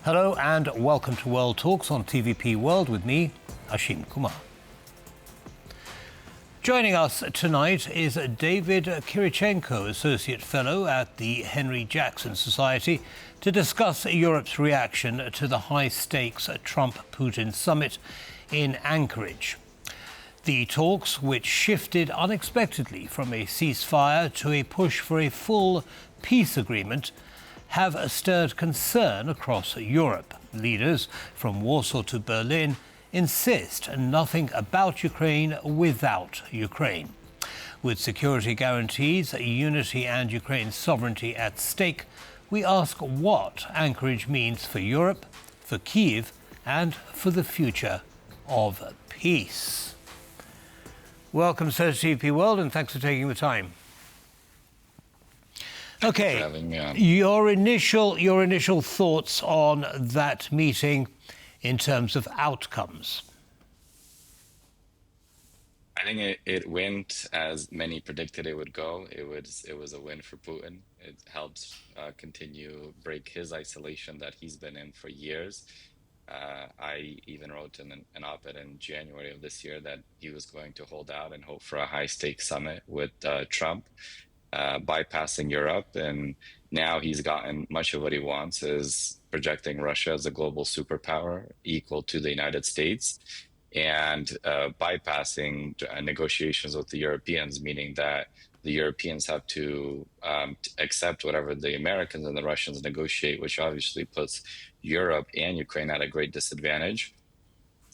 Hello and welcome to World Talks on TVP World with me, Ashim Kumar. Joining us tonight is David Kirichenko, Associate Fellow at the Henry Jackson Society, to discuss Europe's reaction to the high-stakes Trump-Putin summit in Anchorage. The talks, which shifted unexpectedly from a ceasefire to a push for a full peace agreement, have stirred concern across Europe. Leaders from Warsaw to Berlin insist nothing about Ukraine without Ukraine. With security guarantees, unity and Ukraine's sovereignty at stake, we ask what Anchorage means for Europe, for Kyiv, and for the future of peace. Welcome, Sir, to TVP World, and thanks for taking the time. Okay, for having me on. Your initial thoughts on that meeting in terms of outcomes? I think it went as many predicted it would go. It was a win for Putin. It helps continue break his isolation that he's been in for years. I even wrote in an op-ed in January of this year that he was going to hold out and hope for a high-stakes summit with Trump, bypassing Europe. And now he's gotten much of what he wants, is projecting Russia as a global superpower equal to the United States, and bypassing negotiations with the Europeans, meaning that the Europeans have to accept whatever the Americans and the Russians negotiate, which obviously puts Europe and Ukraine at a great disadvantage.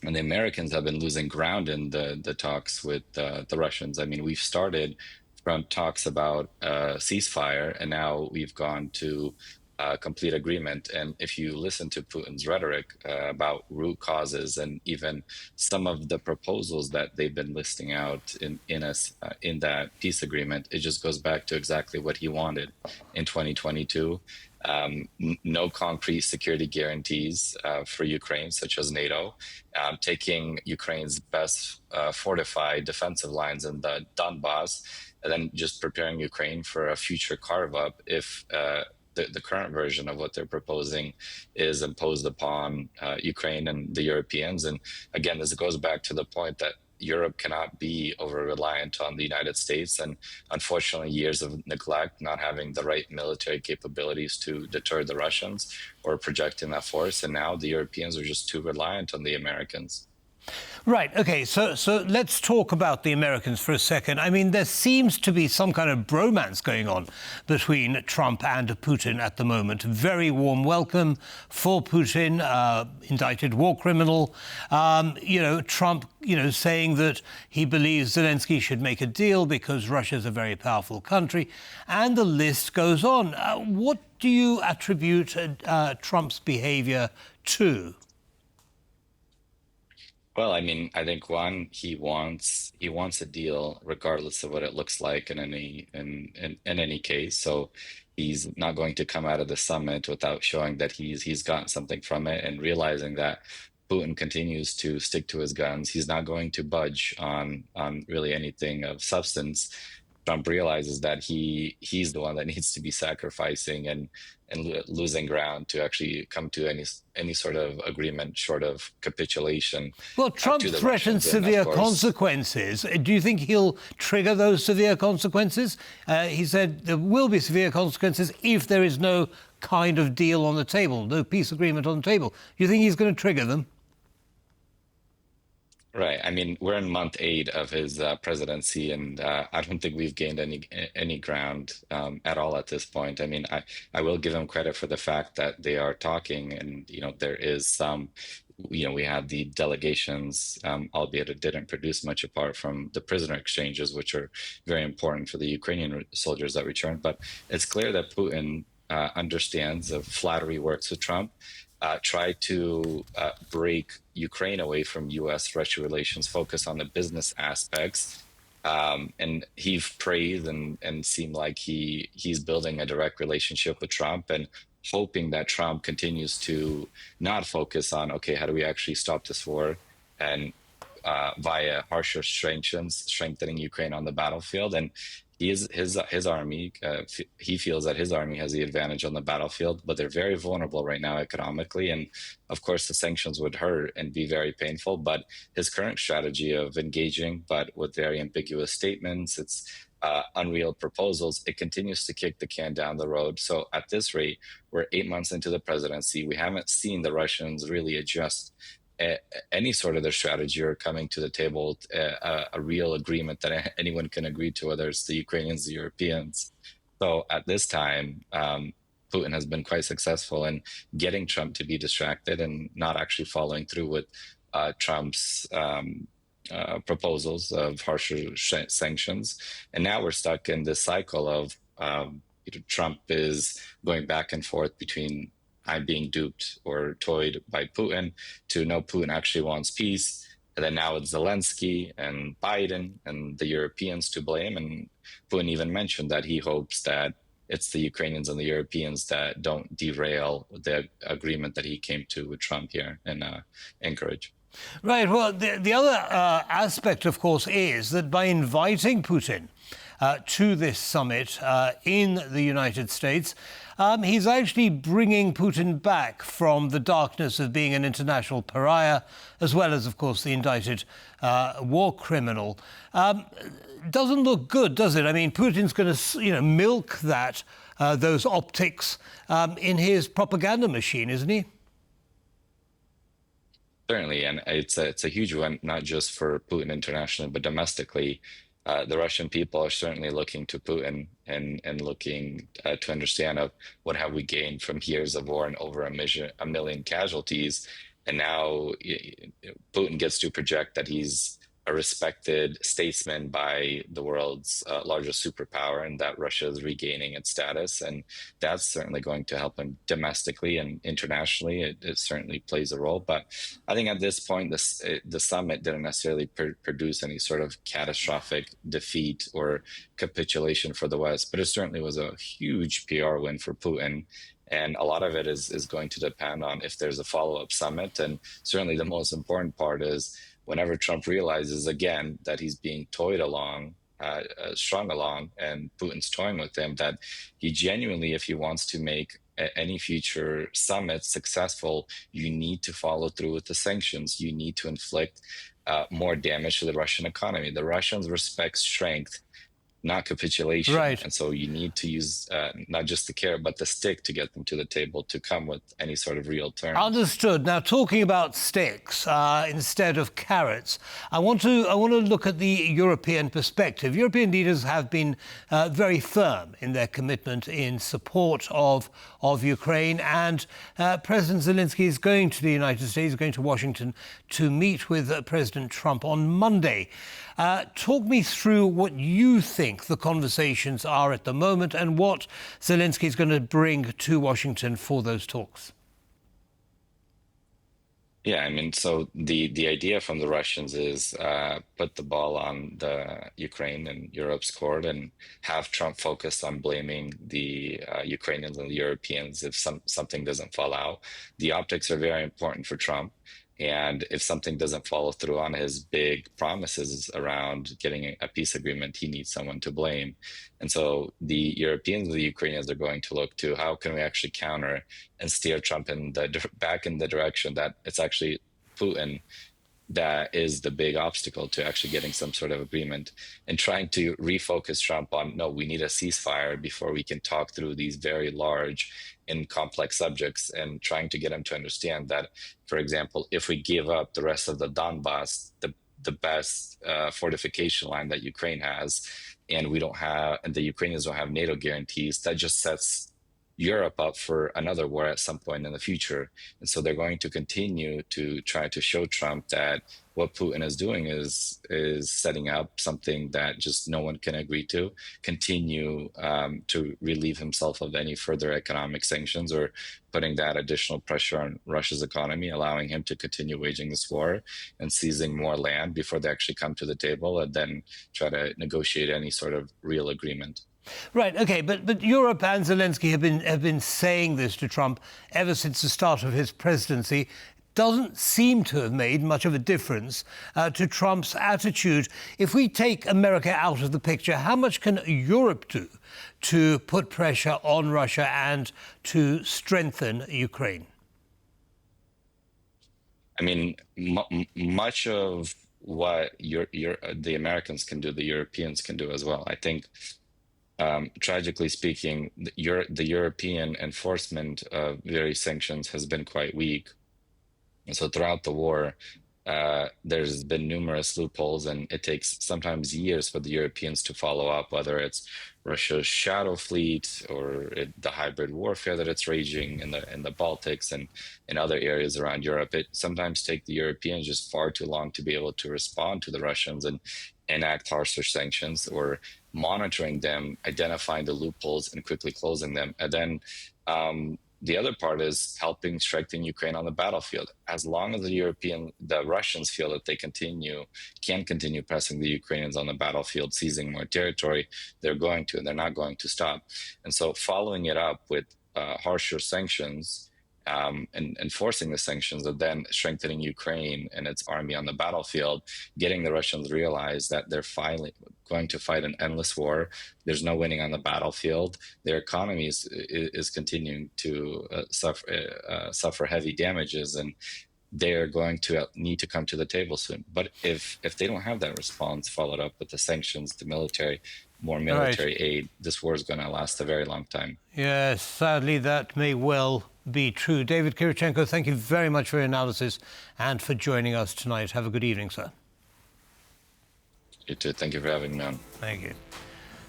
And the Americans have been losing ground in the talks with the Russians. I mean, we've started from talks about ceasefire, and now we've gone to complete agreement. And if you listen to Putin's rhetoric about root causes and even some of the proposals that they've been listing out in that peace agreement, it just goes back to exactly what he wanted in 2022. No concrete security guarantees for Ukraine, such as NATO, taking Ukraine's best fortified defensive lines in the Donbass, and then just preparing Ukraine for a future carve-up if the current version of what they're proposing is imposed upon Ukraine and the Europeans. And again, this goes back to the point that Europe cannot be over-reliant on the United States, and unfortunately years of neglect, not having the right military capabilities to deter the Russians or projecting that force, and now the Europeans are just too reliant on the Americans. Right. OK, so let's talk about the Americans for a second. I mean, there seems to be some kind of bromance going on between Trump and Putin at the moment. Very warm welcome for Putin, indicted war criminal. Trump, saying that he believes Zelensky should make a deal because Russia's a very powerful country. And the list goes on. What do you attribute Trump's behavior to? Well, I mean, I think one, he wants a deal regardless of what it looks like in any case. So he's not going to come out of the summit without showing that he's gotten something from it, and realizing that Putin continues to stick to his guns. He's not going to budge on really anything of substance. Trump realizes that he's the one that needs to be sacrificing and losing ground to actually come to any sort of agreement short of capitulation. Well, Trump threatened severe consequences. Do you think he'll trigger those severe consequences? He said there will be severe consequences if there is no kind of deal on the table, no peace agreement on the table. Do you think he's going to trigger them? Right. I mean, we're in month 8 of his presidency, and I don't think we've gained any ground at all at this point. I mean, I will give him credit for the fact that they are talking, and there is some. We had the delegations, albeit it didn't produce much apart from the prisoner exchanges, which are very important for the Ukrainian soldiers that returned. But it's clear that Putin understands that flattery works with Trump. Try to break Ukraine away from U.S.-Russia relations, focus on the business aspects. And he praised and seemed like he's building a direct relationship with Trump, and hoping that Trump continues to not focus on, okay, how do we actually stop this war, and via harsher sanctions, strengthening Ukraine on the battlefield. And his army, he feels that his army has the advantage on the battlefield, but they're very vulnerable right now economically. And of course, the sanctions would hurt and be very painful. But his current strategy of engaging, but with very ambiguous statements, it's unreal proposals, it continues to kick the can down the road. So at this rate, we're 8 months into the presidency. We haven't seen the Russians really adjust any sort of their strategy or coming to the table a real agreement that anyone can agree to, whether it's the Ukrainians, the Europeans. So at this time, Putin has been quite successful in getting Trump to be distracted and not actually following through with Trump's proposals of harsher sanctions. And now we're stuck in this cycle of Trump is going back and forth between I'm being duped or toyed by Putin to no, Putin actually wants peace. And then now it's Zelensky and Biden and the Europeans to blame. And Putin even mentioned that he hopes that it's the Ukrainians and the Europeans that don't derail the agreement that he came to with Trump here in Anchorage. Right. Well, the other aspect, of course, is that by inviting Putin to this summit in the United States, he's actually bringing Putin back from the darkness of being an international pariah, as well as, of course, the indicted war criminal. Doesn't look good, does it? I mean, Putin's going to, milk that those optics in his propaganda machine, isn't he? Certainly, and it's a huge one, not just for Putin internationally, but domestically. The Russian people are certainly looking to Putin and looking to understand of what have we gained from years of war and over a million casualties. And now Putin gets to project that he's a respected statesman by the world's largest superpower, and that Russia is regaining its status. And that's certainly going to help him domestically and internationally. It certainly plays a role. But I think at this point, the summit didn't necessarily produce any sort of catastrophic defeat or capitulation for the West, but it certainly was a huge PR win for Putin. And a lot of it is going to depend on if there's a follow-up summit. And certainly the most important part is whenever Trump realizes again that he's being toyed along, strung along, and Putin's toying with him, that he genuinely, if he wants to make any future summit successful, you need to follow through with the sanctions. You need to inflict more damage to the Russian economy. The Russians respect strength, not capitulation. Right. And so you need to use not just the carrot, but the stick to get them to the table to come with any sort of real terms. Understood. Now, talking about sticks instead of carrots, I want to look at the European perspective. European leaders have been very firm in their commitment in support of Ukraine, and President Zelensky is going to the United States, going to Washington to meet with President Trump on Monday. Talk me through what you think the conversations are at the moment and what Zelensky is going to bring to Washington for those talks. Yeah, I mean, so the idea from the Russians is put the ball on the Ukraine and Europe's court and have Trump focused on blaming the Ukrainians and the Europeans if something doesn't fall out. The optics are very important for Trump. And if something doesn't follow through on his big promises around getting a peace agreement, he needs someone to blame. And so the Europeans and the Ukrainians are going to look to how can we actually counter and steer Trump back in the direction that it's actually Putin that is the big obstacle to actually getting some sort of agreement, and trying to refocus Trump on, no, we need a ceasefire before we can talk through these very large and complex subjects, and trying to get him to understand that, for example, if we give up the rest of the Donbass, the best fortification line that Ukraine has, and the Ukrainians don't have NATO guarantees, that just sets Europe up for another war at some point in the future. And so they're going to continue to try to show Trump that what Putin is doing is setting up something that just no one can agree to, continue to relieve himself of any further economic sanctions or putting that additional pressure on Russia's economy, allowing him to continue waging this war and seizing more land before they actually come to the table and then try to negotiate any sort of real agreement. Right. OK, but Europe and Zelensky have been saying this to Trump ever since the start of his presidency. doesn't seem to have made much of a difference to Trump's attitude. If we take America out of the picture, how much can Europe do to put pressure on Russia and to strengthen Ukraine? I mean, much of what the Americans can do, the Europeans can do as well. I think, tragically speaking, the European enforcement of various sanctions has been quite weak. And so throughout the war, there's been numerous loopholes, and it takes sometimes years for the Europeans to follow up, whether it's Russia's shadow fleet or the hybrid warfare that it's raging in the Baltics and in other areas around Europe. It sometimes takes the Europeans just far too long to be able to respond to the Russians and enact harsher sanctions, or monitoring them, identifying the loopholes and quickly closing them. And then the other part is helping strengthen Ukraine on the battlefield. As long as the Russians feel that they can continue pressing the Ukrainians on the battlefield, seizing more territory, they're going to, and they're not going to stop. And so following it up with harsher sanctions and enforcing the sanctions, and then strengthening Ukraine and its army on the battlefield, getting the Russians realize that they're finally going to fight an endless war. There's no winning on the battlefield. Their economy is continuing to suffer heavy damages, and they are going to need to come to the table soon. But if they don't have that response followed up with the sanctions, the more military aid, this war is going to last a very long time. Yes, sadly, that may well be true. David Kirichenko, thank you very much for your analysis and for joining us tonight. Have a good evening, sir. You too. Thank you for having me on. Thank you.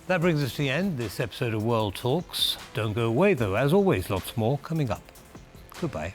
That brings us to the end of this episode of World Talks. Don't go away, though. As always, lots more coming up. Goodbye.